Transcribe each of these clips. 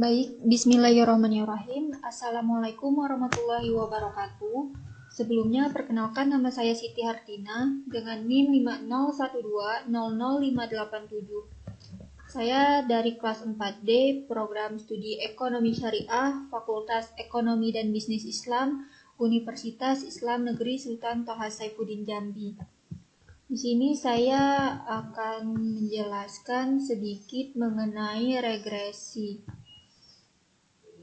Baik, bismillahirrahmanirrahim. Assalamualaikum warahmatullahi wabarakatuh. Sebelumnya, perkenalkan nama saya Siti Hartina dengan NIM 5012000587. Saya dari kelas 4D, program studi Ekonomi Syariah, Fakultas Ekonomi dan Bisnis Islam, Universitas Islam Negeri Sultan Toha Saifuddin Jambi. Di sini saya akan menjelaskan sedikit mengenai regresi.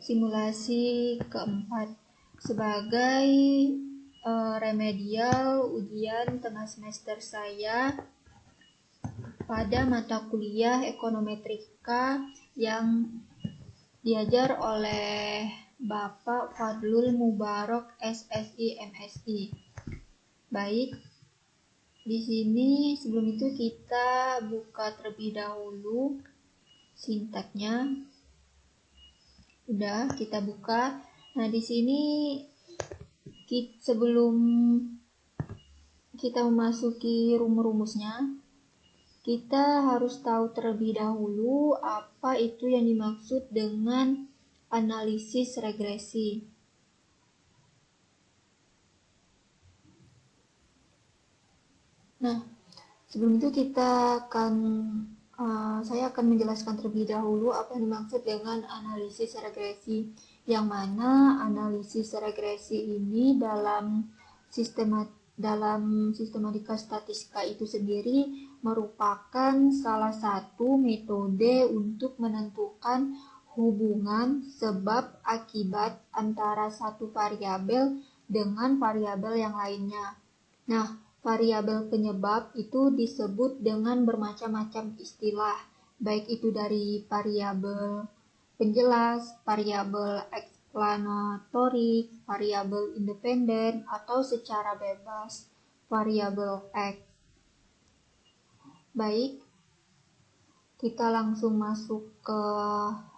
Simulasi keempat sebagai remedial ujian tengah semester saya pada mata kuliah ekonometrika yang diajar oleh Bapak Fadlul Mubarok SSI MSI. Baik, di sini sebelum itu kita buka terlebih dahulu sintaknya. Udah, kita buka. Nah, di sini sebelum kita memasuki rumus-rumusnya, kita harus tahu terlebih dahulu apa itu yang dimaksud dengan analisis regresi. Nah, sebelum itu saya akan menjelaskan terlebih dahulu apa yang dimaksud dengan analisis regresi, yang mana analisis regresi ini dalam sistematika statistika itu sendiri merupakan salah satu metode untuk menentukan hubungan sebab akibat antara satu variabel dengan variabel yang lainnya. Nah, variabel penyebab itu disebut dengan bermacam-macam istilah, baik itu dari variabel penjelas, variabel eksplanatorik, variabel independen, atau secara bebas, variabel X. Baik, kita langsung masuk ke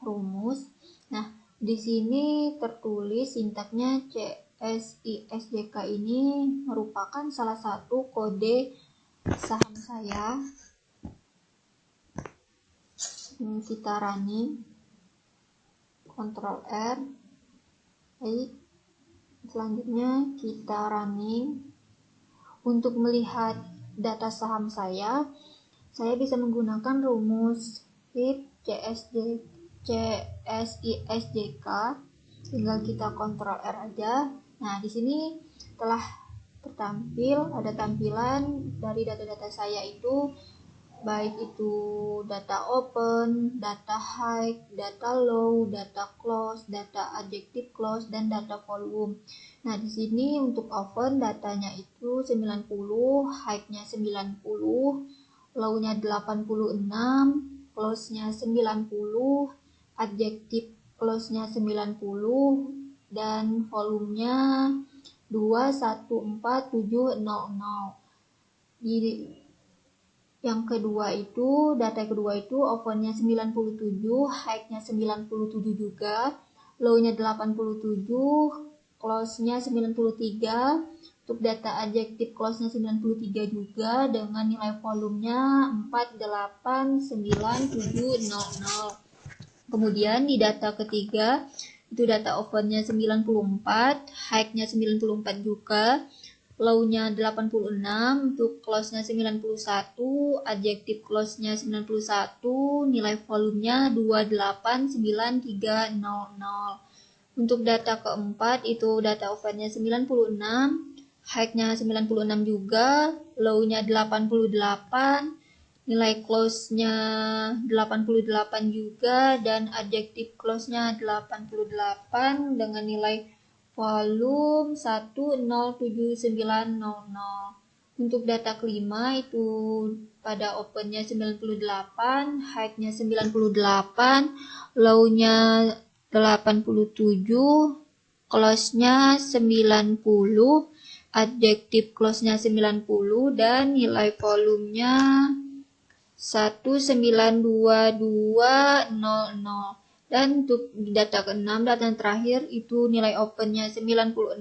rumus. Nah, di sini tertulis sintaknya CSISJK ini merupakan salah satu kode saham saya. Ini kita running, Ctrl R. Baik, selanjutnya kita running. Untuk melihat data saham saya bisa menggunakan rumus HIP CSISJK. Tinggal kita Ctrl R aja. Nah, di sini telah ada tampilan dari data-data saya itu, baik itu data open, data high, data low, data close, data adjective close, dan data volume. Nah, di sini untuk open datanya itu 90, high-nya 90, low-nya 86, close-nya 90, adjective close-nya 90, dan volumenya 214700. Yang kedua itu, data kedua itu open-nya 97, high-nya 97 juga, low-nya 87, close-nya 93. Untuk data adjective close-nya 93 juga dengan nilai volumenya 4897000. Kemudian di data ketiga itu data open-nya 94, high-nya 94 juga, low-nya 86, untuk close-nya 91, adjective close-nya 91, nilai volumenya 2893000. Untuk data keempat itu data open-nya 96, high-nya 96 juga, low-nya 88, nilai close-nya 88 juga, dan adjective close-nya 88 dengan nilai volume 107900. Untuk data kelima itu pada open-nya 98, high-nya 98, low-nya 87, close-nya 90, adjective close-nya 90, dan nilai volumenya 192200. Dan untuk data ke-6, data yang terakhir itu nilai open-nya 96,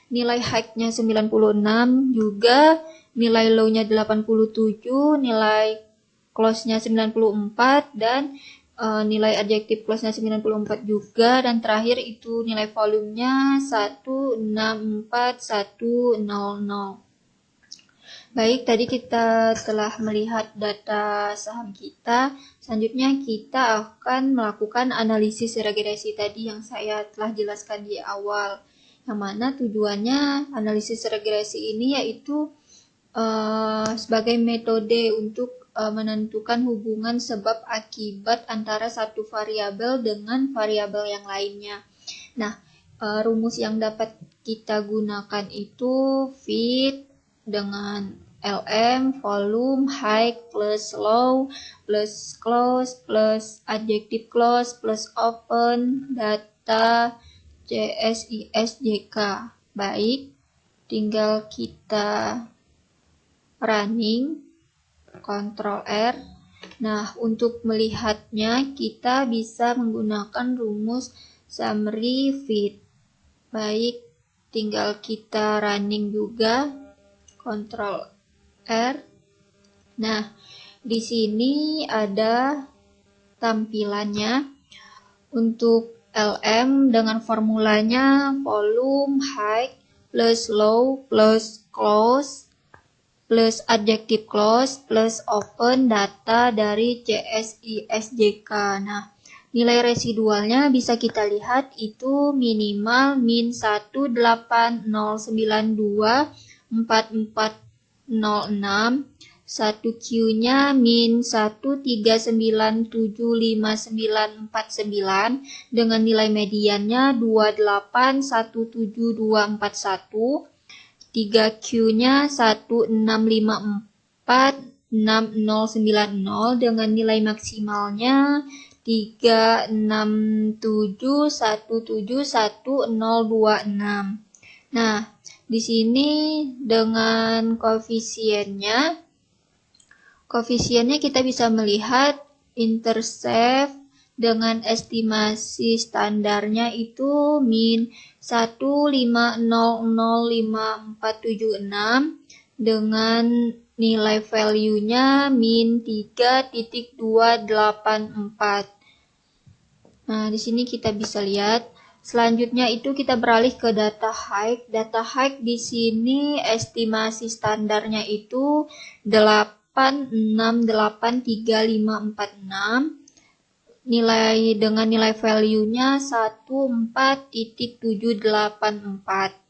nilai high-nya 96 juga, nilai low-nya 87, nilai close-nya 94, dan nilai adjective clause-nya 94 juga, dan terakhir itu nilai volumenya 164100. Baik, tadi kita telah melihat data saham kita. Selanjutnya kita akan melakukan analisis regresi tadi yang saya telah jelaskan di awal. Yang mana tujuannya analisis regresi ini yaitu sebagai metode untuk menentukan hubungan sebab akibat antara satu variabel dengan variabel yang lainnya. Nah, rumus yang dapat kita gunakan itu fit dengan LM, volume, height, plus low, plus close, plus adjective clause, plus open, data, CSISJK. Baik, tinggal kita running, Ctrl R. Nah, untuk melihatnya kita bisa menggunakan rumus summary fit. Baik, tinggal kita running juga, Ctrl R. Nah, di sini ada tampilannya. Untuk LM dengan formulanya volume, height, plus low, plus close, plus adjective clause, plus open, data dari CSISJK. Nah, nilai residualnya bisa kita lihat itu minimal min 180924406, 1 Q-nya min 139759949 dengan nilai mediannya 2817241, 3 Q-nya 16546090 dengan nilai maksimalnya 367171026. Nah, di sini dengan koefisiennya kita bisa melihat intercept dengan estimasi standarnya itu min 1500546 dengan nilai value-nya min 3.284. Nah, di sini kita bisa lihat. Selanjutnya itu kita beralih ke data height. Data height di sini estimasi standarnya itu 8683546. Nilai dengan nilai value-nya 14.784.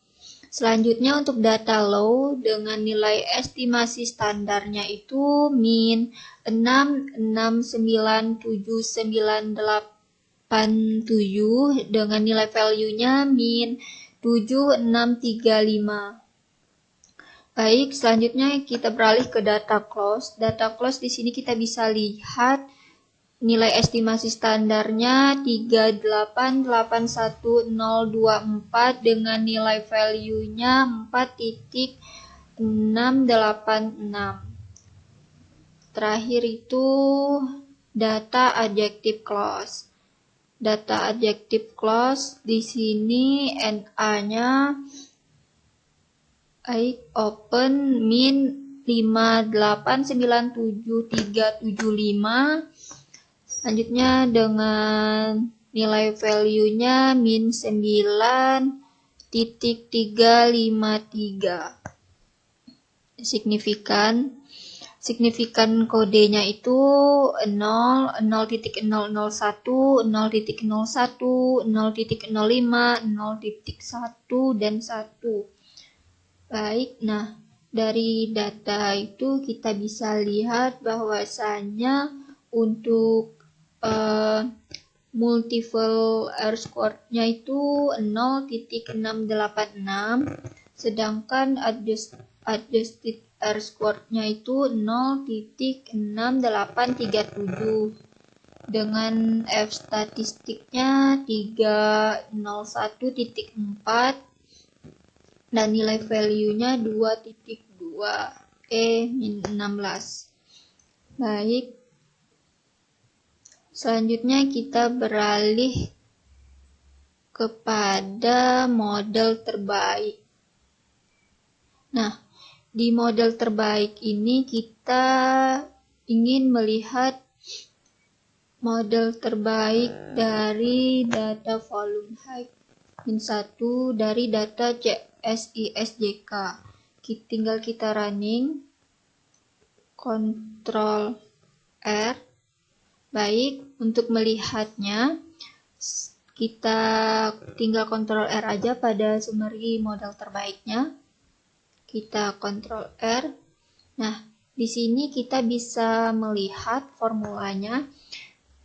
Selanjutnya untuk data low dengan nilai estimasi standarnya itu min 669797 dengan nilai value-nya min 7635. Baik, selanjutnya kita beralih ke data close. Data close di sini kita bisa lihat nilai estimasi standarnya 3881024 dengan nilai value-nya 4.686. Terakhir itu data adjective clause. Data adjective clause di sini NA-nya open min 5897375. Selanjutnya dengan nilai value-nya min 9.353. Signifikan kodenya itu 0, 0.001, 0.01, 0.05, 0.1, dan 1. Baik, nah dari data itu kita bisa lihat bahwasanya untuk multiple R-squared-nya itu 0.686, sedangkan adjusted R-squared-nya itu 0.6837 dengan F statistiknya 301.4 dan nilai value-nya 2.2 E-16. Baik, selanjutnya kita beralih kepada model terbaik. Nah, di model terbaik ini kita ingin melihat model terbaik dari data volume height -1 dari data CSIS-JK. Tinggal kita running, Ctrl R. Baik, untuk melihatnya kita tinggal Ctrl R aja pada summary model terbaiknya. Kita Ctrl R. Nah, di sini kita bisa melihat formulanya.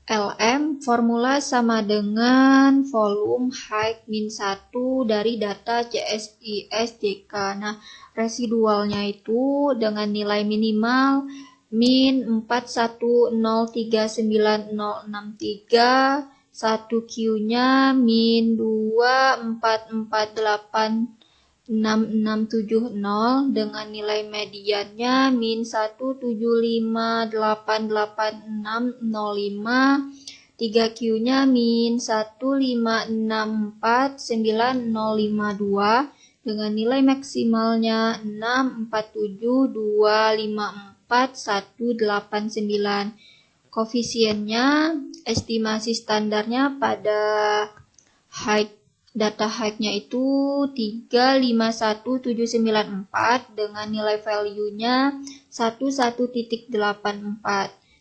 LM formula sama dengan volume height -1 dari data CSIS-JK. Nah, residualnya itu dengan nilai minimal min 41039063, 1 Q-nya min 24486670 dengan nilai mediannya min 1758865, 3 Q-nya min 1564952 dengan nilai maksimalnya 647254,189. Koefisiennya, estimasi standarnya pada data height-nya itu 351794 dengan nilai value-nya 11.84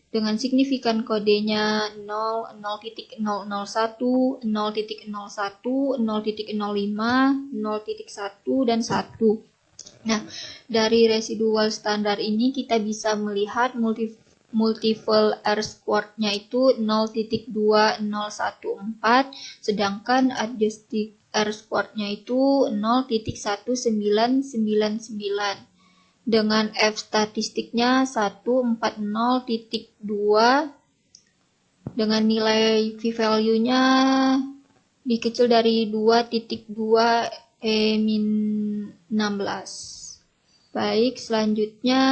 dengan signifikan kodenya 0, 0.001, 0.01, 0.05, 0.1, dan 1. Nah, dari residual standar ini kita bisa melihat multiple R-squared-nya itu 0.2014, sedangkan adjusted R-squared-nya itu 0.1999. Dengan F statistiknya 140.2 dengan nilai p-value-nya dikecil dari 2.2 E-16. Baik, selanjutnya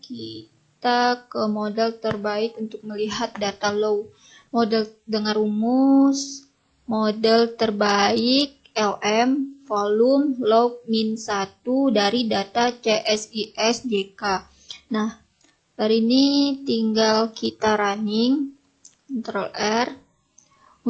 kita ke model terbaik untuk melihat data low. Model dengan rumus model terbaik LM volume log -1 dari data CSIS-JK. Nah, dari ini tinggal kita running, Ctrl R.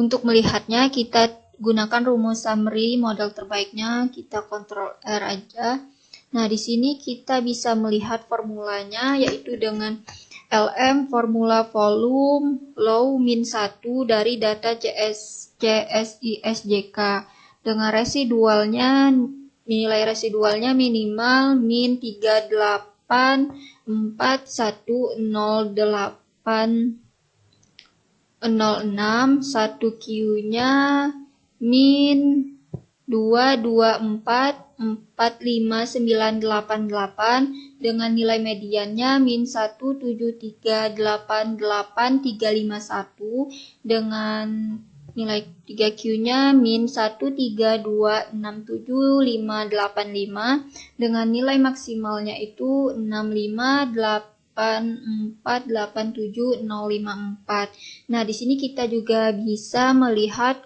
Untuk melihatnya kita gunakan rumus summary model terbaiknya, kita Ctrl R aja. Nah, di sini kita bisa melihat formulanya, yaitu dengan LM formula volume low -1 dari data CSIS-JK dengan residualnya, nilai residualnya minimal min 38410806, 1 Q-nya min 2244598 dengan nilai mediannya min 1738851 dengan nilai 3 Q-nya min 1326755 dengan nilai maksimalnya itu 658487054. Nah, di sini kita juga bisa melihat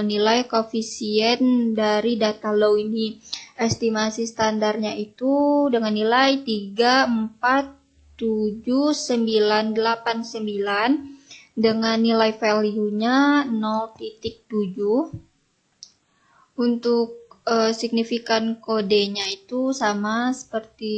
nilai koefisien dari data low ini. Estimasi standarnya itu dengan nilai 347989 dengan nilai value-nya 0.7. Untuk signifikan kodenya itu sama seperti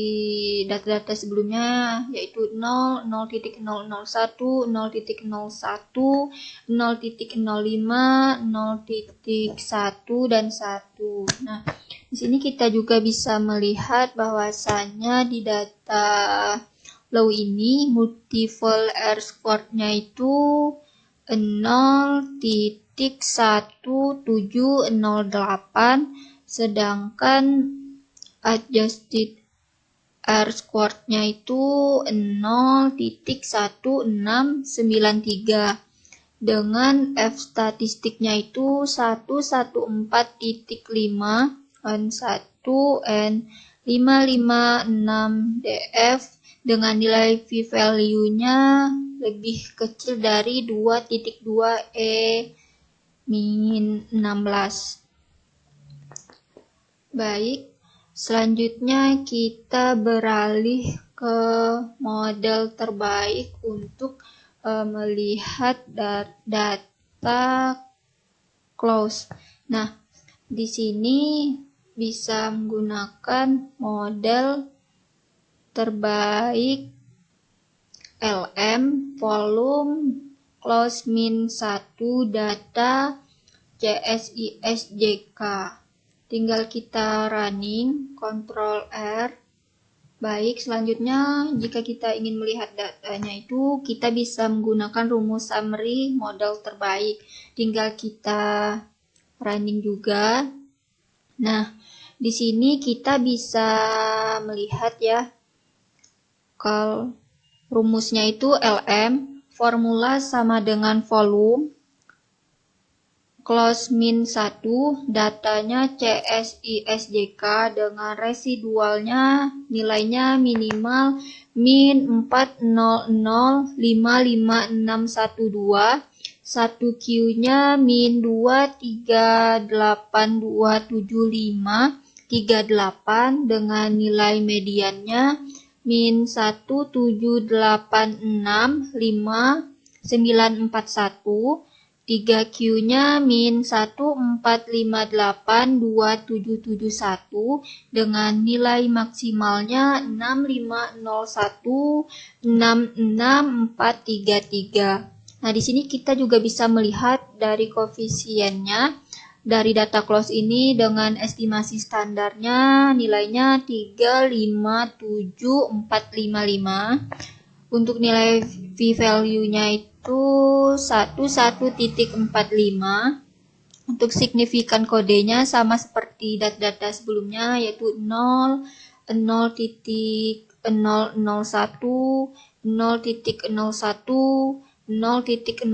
data-data sebelumnya, yaitu 0, 0.001, 0.01, 0.05, 0.1, dan 1. Nah, di sini kita juga bisa melihat bahwasannya di data low ini multiple R-squared-nya itu 0.1708, sedangkan adjusted R-squared-nya itu 0.1693 dengan F statistiknya itu 114.5 N1 N 556 DF dengan nilai p-value-nya lebih kecil dari 2.2 E-16. Baik, selanjutnya kita beralih ke model terbaik untuk melihat data close. Nah, di sini bisa menggunakan model terbaik LM volume close min 1 data CSISJK. Tinggal kita running, Ctrl R. Baik, selanjutnya jika kita ingin melihat datanya itu, kita bisa menggunakan rumus summary model terbaik. Tinggal kita running juga. Nah, di sini kita bisa melihat ya, kalau rumusnya itu LM, formula sama dengan volume, close min 1, datanya CSISJK dengan residualnya nilainya minimal min 400555612, 1 Q-nya min 23827538 dengan nilai mediannya min 178659941, 3 Q-nya min 145827771 dengan nilai maksimalnya 650166433. Nah, di sini kita juga bisa melihat dari koefisiennya dari data close ini dengan estimasi standarnya nilainya 357455. Untuk nilai p-value-nya itu 11.45. Untuk signifikan kodenya sama seperti data-data sebelumnya, yaitu 0, 0.001, 0.01, 0.05,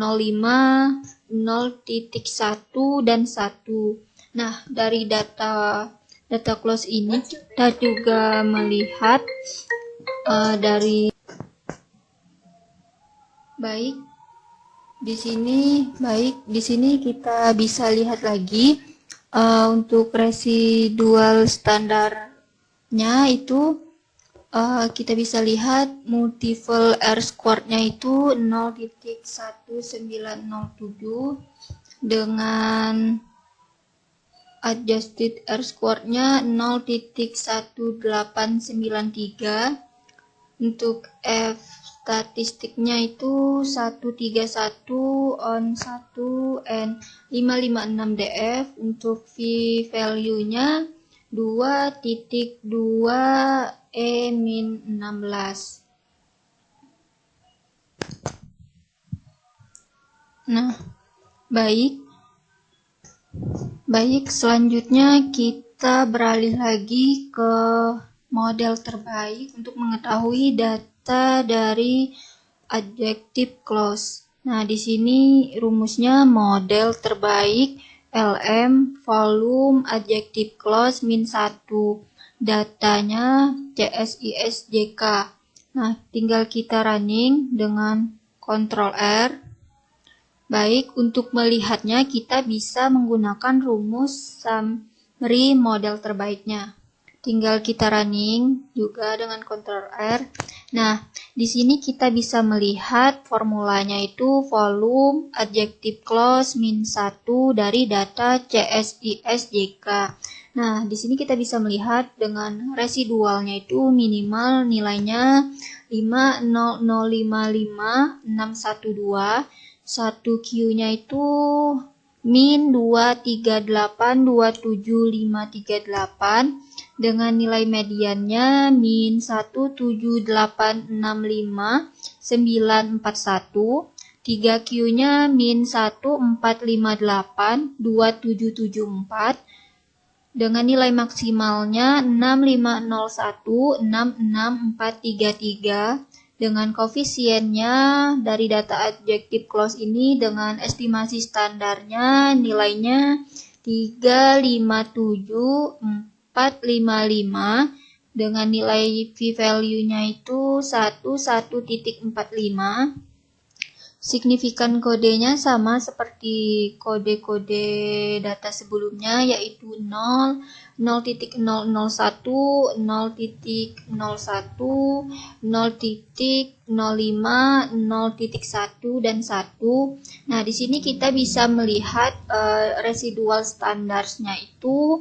0.1 dan 1. Nah, dari data close ini kita juga melihat dari di sini kita bisa lihat lagi untuk residual standarnya itu kita bisa lihat multiple R-squared-nya itu 0.1907 dengan adjusted R-squared-nya 0.1893. Untuk F statistiknya itu 131 on 1 and 556 DF. Untuk V value-nya 2.2 E-16. Nah, baik, selanjutnya kita beralih lagi ke model terbaik untuk mengetahui data dari adjective clause. Nah, di sini rumusnya model terbaik LM volume adjective clause min 1. Datanya CSISJK. Nah, tinggal kita running dengan Ctrl R. Baik, untuk melihatnya kita bisa menggunakan rumus summary model terbaiknya. Tinggal kita running juga dengan Ctrl R. Nah, di sini kita bisa melihat formulanya itu volume adjective clause min 1 dari data CSISJK. Nah, di sini kita bisa melihat dengan residualnya itu minimal nilainya 500555612, 1 Q-nya itu min 238275538 dengan nilai mediannya min 178659941, 3 Q-nya min 14582774 dengan nilai maksimalnya 650166433 dengan koefisiennya dari data adjective clause ini dengan estimasi standarnya nilainya 357455 dengan nilai p-value-nya itu 11.45. Signifikan kodenya sama seperti kode-kode data sebelumnya, yaitu 0, 0.001, 0.01, 0.05, 0.1, dan 1. Nah, di sini kita bisa melihat residual standarnya itu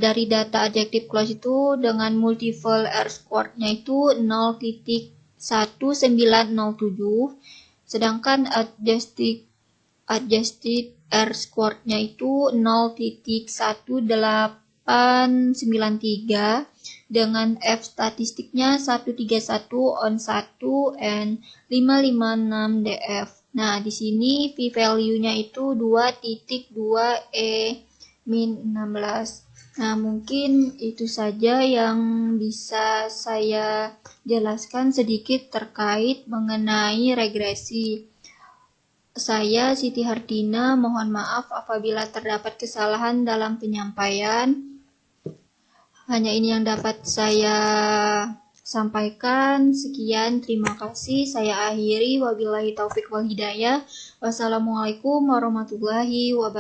dari data adjective clause itu dengan multiple R squared-nya itu 0.1907. Sedangkan adjusted R squared-nya itu 0.1893 dengan F statistiknya 131 on 1 and 556 df. Nah, di sini V value-nya itu 2.2e-16. Nah, mungkin itu saja yang bisa saya jelaskan sedikit terkait mengenai regresi. Saya Siti Hartina, mohon maaf apabila terdapat kesalahan dalam penyampaian. Hanya ini yang dapat saya sampaikan. Sekian, terima kasih. Saya akhiri. Wabillahi taufik wal hidayah. Wassalamualaikum warahmatullahi wabarakatuh.